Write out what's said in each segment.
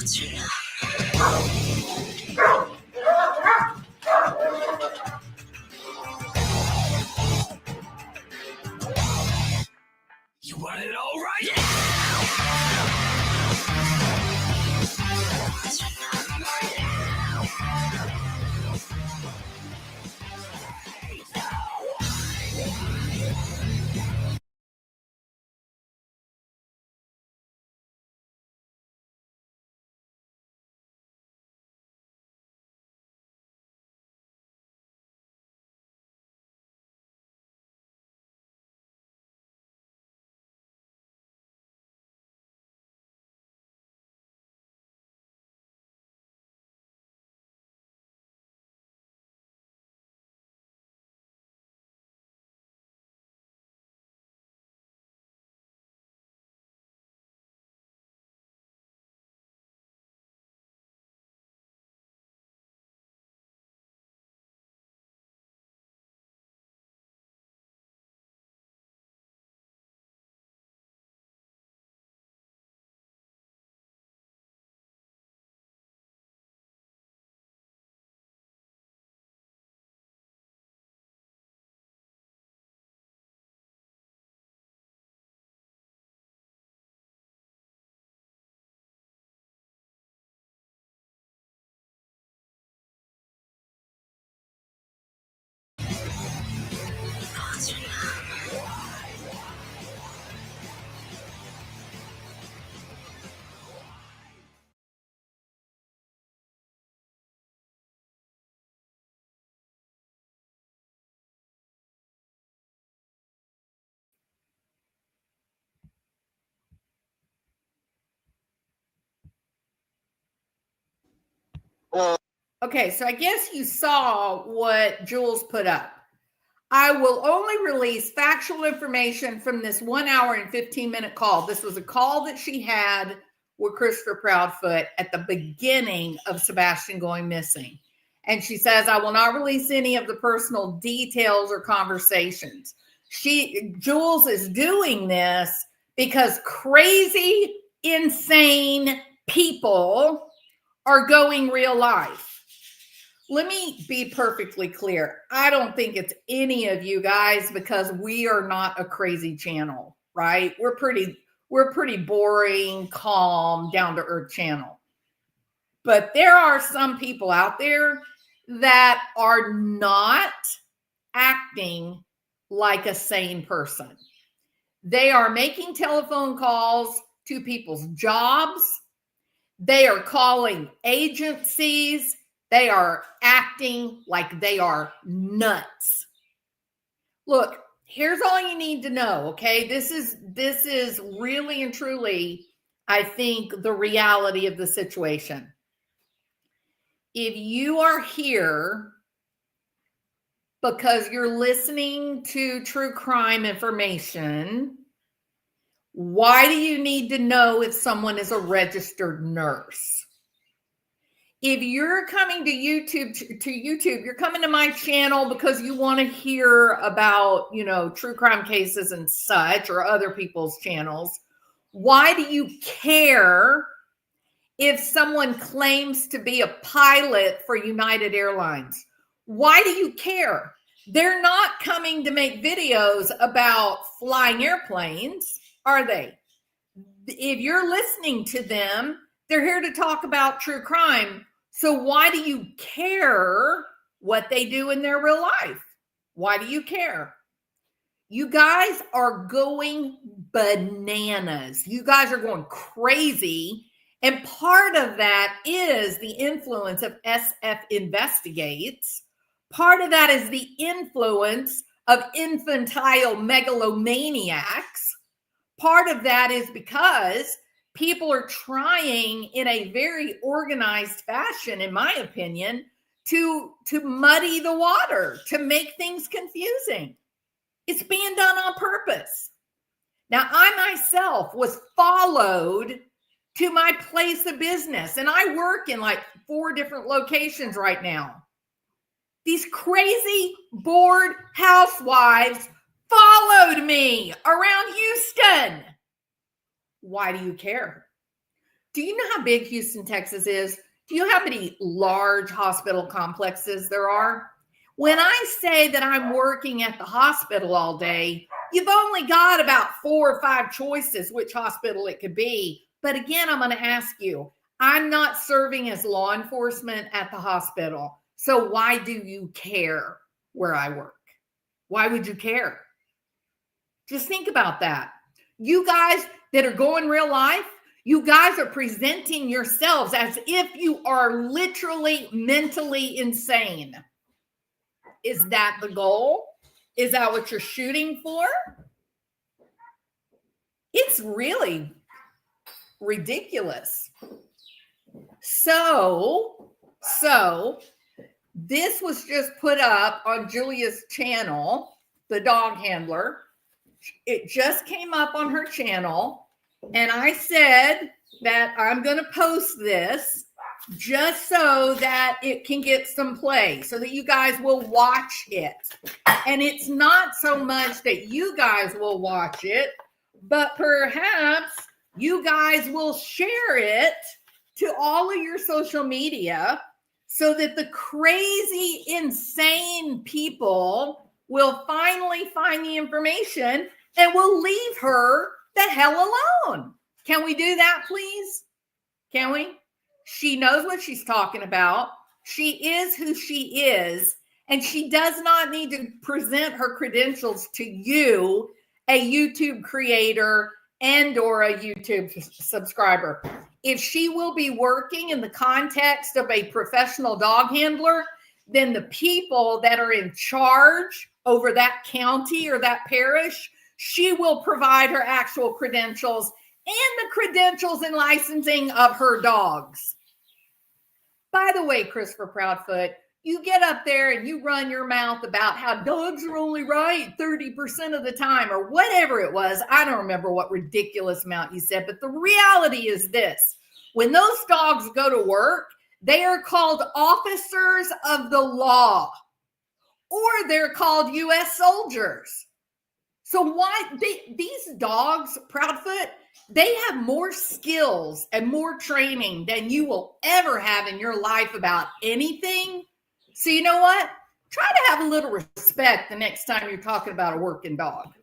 You want it all right? Okay, so I guess you saw what Jules put up. I will only release factual information from this 1 hour and 15-minute call. This was a call that she had with Christopher Proudfoot at the beginning of Sebastian going missing. And she says, I will not release any of the personal details or conversations. Jules is doing this because crazy, insane people are going real life. Let me be perfectly clear. I don't think it's any of you guys because we are not a crazy channel, right? We're pretty boring, calm, down to earth channel. But there are some people out there that are not acting like a sane person. They are making telephone calls to people's jobs. They are calling agencies. They are acting like they are nuts. Look, here's all you need to know, okay? This is really and truly, I think, the reality of the situation. If you are here because you're listening to true crime information, why do you need to know if someone is a registered nurse? If you're coming to YouTube, you're coming to my channel because you want to hear about, true crime cases and such, or other people's channels. Why do you care if someone claims to be a pilot for United Airlines? Why do you care? They're not coming to make videos about flying airplanes, are they? If you're listening to them, they're here to talk about true crime. So why do you care what they do in their real life? Why do you care? You guys are going bananas. You guys are going crazy. And part of that is the influence of SF Investigates. Part of that is the influence of infantile megalomaniacs. Part of that is because people are trying in a very organized fashion, in my opinion, to muddy the water, to make things confusing. It's being done on purpose. Now, I myself was followed to my place of business, and I work in like 4 different locations right now. These crazy, bored housewives followed me around Houston. Why do you care? Do you know how big Houston, Texas is? Do you know how many large hospital complexes there are? When I say that I'm working at the hospital all day, you've only got about 4 or 5 choices which hospital it could be. But again, I'm going to ask you, I'm not serving as law enforcement at the hospital. So why do you care where I work? Why would you care? Just think about that. You guys that are going real life, you guys are presenting yourselves as if you are literally mentally insane. Is that the goal? Is that what you're shooting for? It's really ridiculous. So this was just put up on Julia's channel, the dog handler. It just came up on her channel, and I said that I'm going to post this just so that it can get some play, so that you guys will watch it. And it's not so much that you guys will watch it, but perhaps you guys will share it to all of your social media so that the crazy, insane people will finally find the information and will leave her the hell alone. Can we do that, please? Can we? She knows what she's talking about. She is who she is, and she does not need to present her credentials to you, a YouTube creator and or a YouTube subscriber. If she will be working in the context of a professional dog handler, then the people that are in charge over that county or that parish, she will provide her actual credentials and the credentials and licensing of her dogs. By the way, Christopher Proudfoot, you get up there and you run your mouth about how dogs are only right 30% of the time or whatever it was. I don't remember what ridiculous amount you said, but the reality is this. When those dogs go to work, they are called officers of the law, or they're called U.S. soldiers. So why these dogs, Proudfoot, they have more skills and more training than you will ever have in your life about anything. So you know what? Try to have a little respect the next time you're talking about a working dog.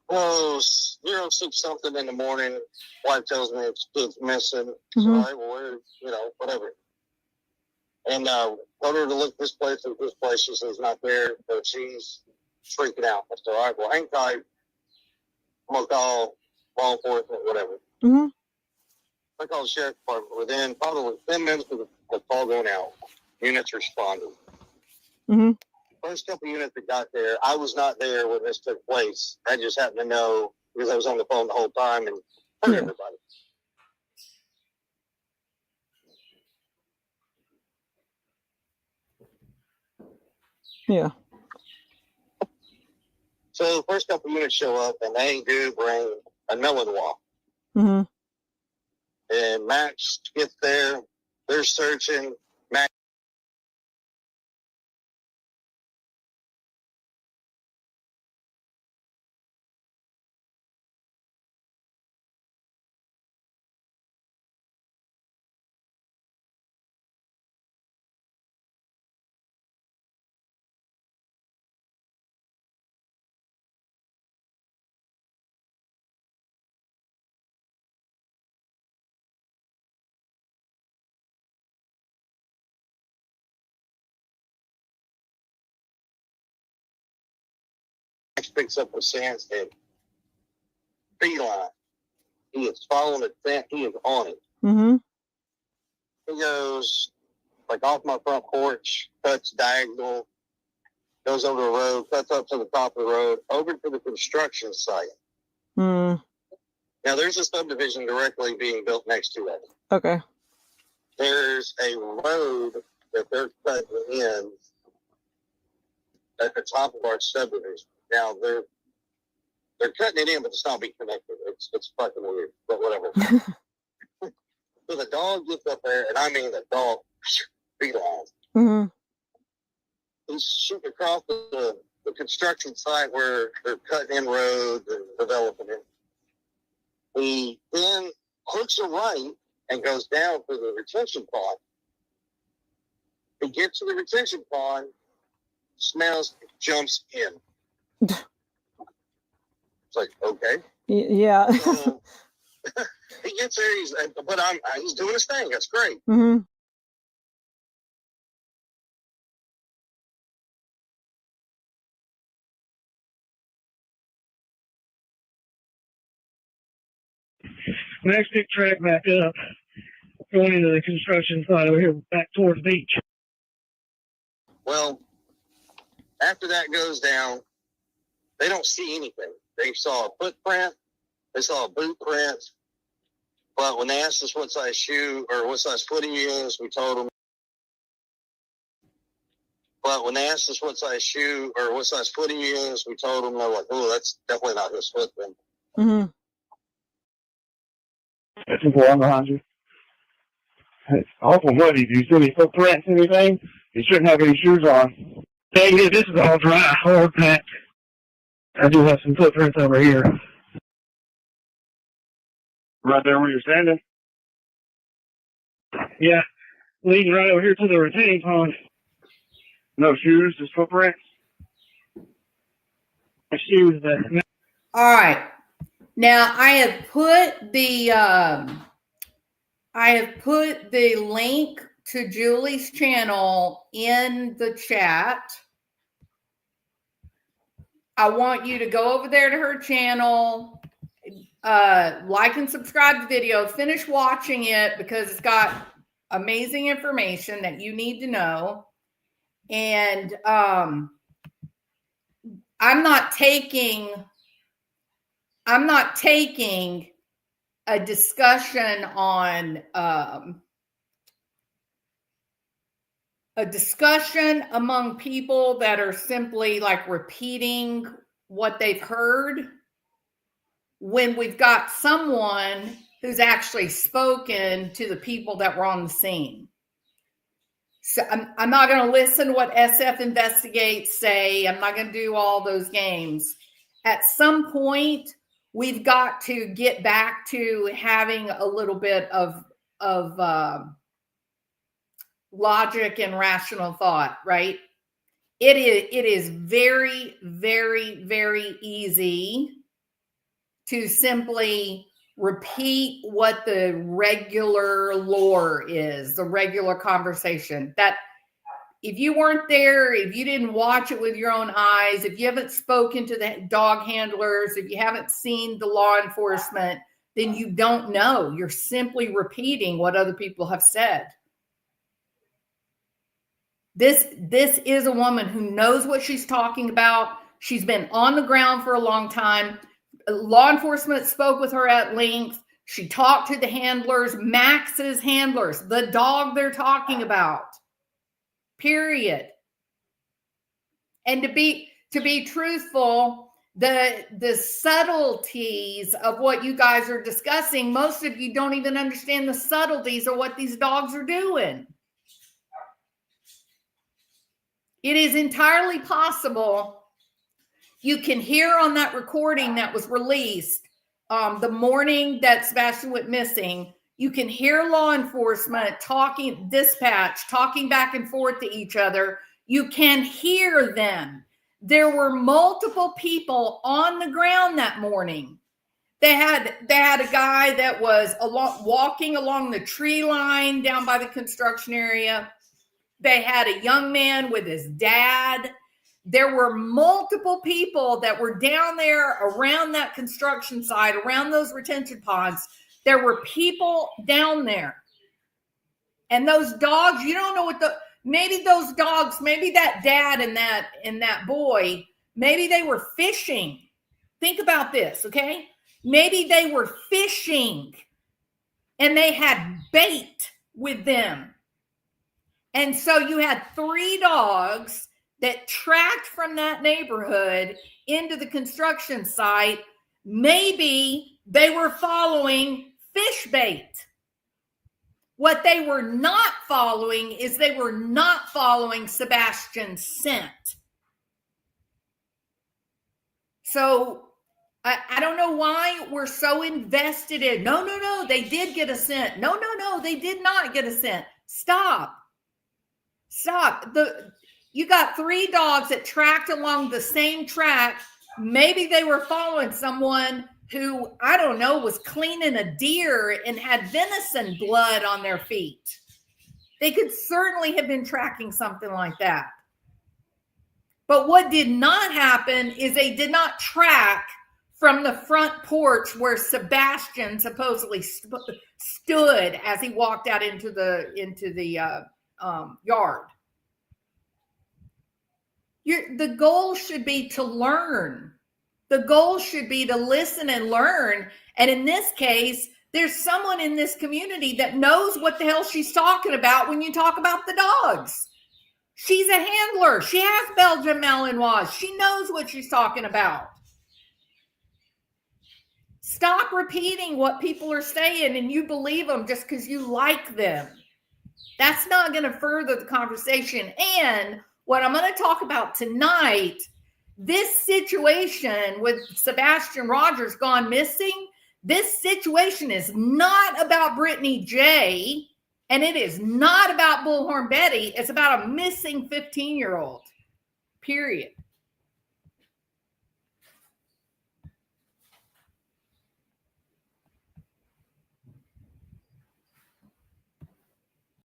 Well, 06 something in the morning. Wife tells me it's kid's missing. Mhm. So I will, whatever. And told her to look this place and this place. She says not there, but she's freaking out. I said, all right, well, hang tight. I'm gonna call law enforcement, whatever. Mhm. I called the sheriff's department. Within probably 10 minutes of the call going out, units responded. Mhm. First couple units that got there, I was not there when this took place. I just happened to know because I was on the phone the whole time and heard Yeah. everybody. Yeah. So the first couple units show up and they do bring a Malinois. Mhm. And Max gets there, they're searching. Max picks up a sandstone. Feline. He is following the scent. He is on it. Mhm. He goes like off my front porch, cuts diagonal, goes over the road, cuts up to the top of the road, over to the construction site. Mm. Now there's a subdivision directly being built next to it. Okay. There's a road that they're cutting in at the top of our subdivision. Now they're cutting it in, but it's not being connected. It's fucking weird, but whatever. So the dog gets up there, and I mean the dog, feline. Mhm. He's shooting across the the construction site where they're cutting in roads and developing it. He then hooks a right and goes down to the retention pond. He gets to the retention pond, smells, jumps in. It's like, okay. Yeah. So, he gets there, he's doing his thing. That's great. Mm-hmm. Next big track back up, going into the construction site over here, back towards the beach. Well, after that goes down, they don't see anything. They saw a footprint, they saw a boot print, but when they asked us what size shoe or what size footing he is, we told them. But when they asked us what size shoe or what size footing he is, we told them. They're like, "Oh, that's definitely not his footprint." Mm-hmm. That's important behind you. It's awful muddy. Do you see any footprints, anything? You shouldn't have any shoes on. Dang it, this is all dry, hard packed. I do have some footprints over here. Right there where you're standing? Yeah, leading right over here to the retaining pond. No shoes, just footprints. Shoes that... All right. Now I have put the link to Julie's channel in the chat. I want you to go over there to her channel, like and subscribe to the video, finish watching it because it's got amazing information that you need to know. And I'm not taking a discussion on a discussion among people that are simply like repeating what they've heard when we've got someone who's actually spoken to the people that were on the scene. So I'm not going to listen to what SF Investigates say. I'm not going to do all those games. At some point, we've got to get back to having a little bit of logic and rational thought, right? It is very, very, very easy to simply repeat what the regular lore is, the regular conversation. That if you weren't there, if you didn't watch it with your own eyes, if you haven't spoken to the dog handlers, if you haven't seen the law enforcement, then you don't know. You're simply repeating what other people have said. This is a woman who knows what she's talking about. She's been on the ground for a long time. Law enforcement spoke with her at length. She talked to the handlers, Max's handlers, the dog they're talking about. Period. And to be truthful, the subtleties of what you guys are discussing, most of you don't even understand the subtleties of what these dogs are doing. It is entirely possible. You can hear on that recording that was released the morning that Sebastian went missing, you can hear law enforcement talking, dispatch, talking back and forth to each other. You can hear them. There were multiple people on the ground that morning. They had a guy that was walking along the tree line down by the construction area. They had a young man with his dad. There were multiple people that were down there around that construction site, around those retention ponds. There were people down there. And those dogs, you don't know what maybe those dogs, maybe that dad and that boy, maybe they were fishing. Think about this, okay? Maybe they were fishing and they had bait with them. And so you had 3 dogs that tracked from that neighborhood into the construction site. Maybe they were following fish bait. What they were not following is they were not following Sebastian's scent. So I don't know why we're so invested in, no, they did get a scent. No, they did not get a scent. Stop. You got 3 dogs that tracked along the same track. Maybe they were following someone who, I don't know, was cleaning a deer and had venison blood on their feet. They could certainly have been tracking something like that. But what did not happen is they did not track from the front porch where Sebastian supposedly stood as he walked out into the yard. The goal should be to learn. The goal should be to listen and learn. And in this case, there's someone in this community that knows what the hell she's talking about when you talk about the dogs. She's a handler. She has Belgian Malinois. She knows what she's talking about. Stop repeating what people are saying and you believe them just because you like them. That's not going to further the conversation. And what I'm going to talk about tonight, this situation with Sebastian Rogers gone missing, this situation is not about Brittany J. And it is not about Bullhorn Betty. It's about a missing 15-year-old. Period.